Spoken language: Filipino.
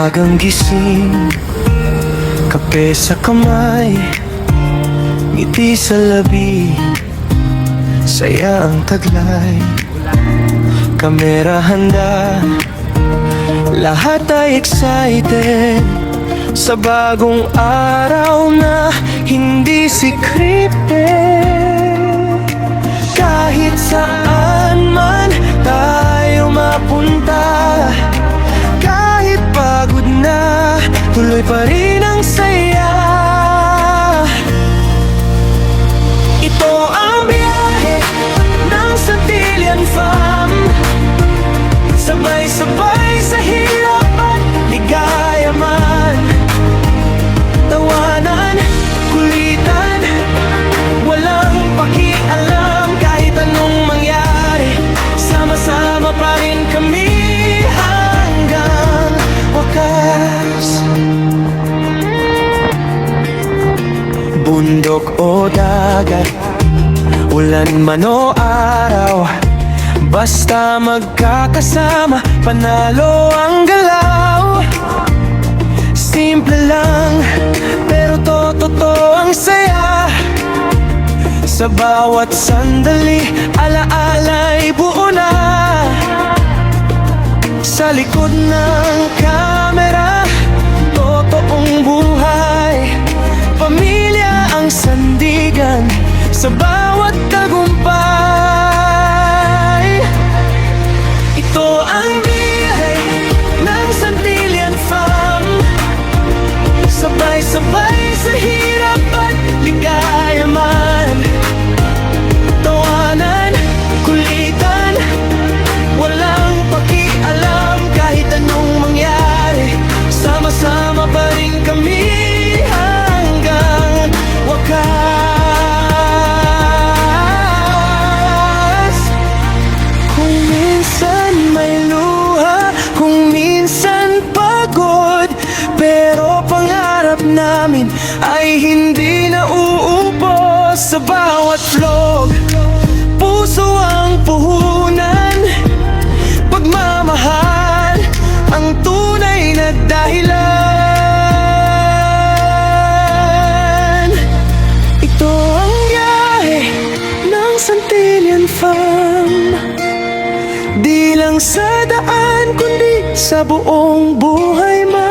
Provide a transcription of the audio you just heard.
Umagang gising, kape sa kamay, ngiti sa labi, saya ang taglay. Kamera handa, lahat ay excited sa bagong araw na hindi scripted. Kahit saan man tayo mapunta, kahit pagod na, tuloy pa rin ang saya. Ito ang biyahe ng Santillan Fam, sabay-sabay sa hirap at ligaya man. Tawanan, kulitan, walang pakialam kahit anong mangyari, sama-sama pa rin kami hanggang wakas. Bundok o dagat, ulan man o araw, basta magkakasama, panalo ang galaw. Simple lang, pero totoo ang saya. Sa bawat sandali, alaala'y buo na. Sa likod ng kamera, totoong buhay, pamilya ang sandigan sa bawat tagumpay. Ito ang biyahe ng Santillan Fam, sabay-sabay sa hirap at ligaya man. Tawanan, kulitan, walang pakialam kahit anong mangyari, sama-sama pa rin kami hanggang wakas. Kung minsan may luha, kung minsan pagod, pero pangarap namin ay hindi nauubos. Sa bawat vlog, puso ang puhunan, pagmamahal ang tunay na dahilan. Ito ang biyahe ng Santillan Fam, di lang sa daan kundi sa buong buhay man.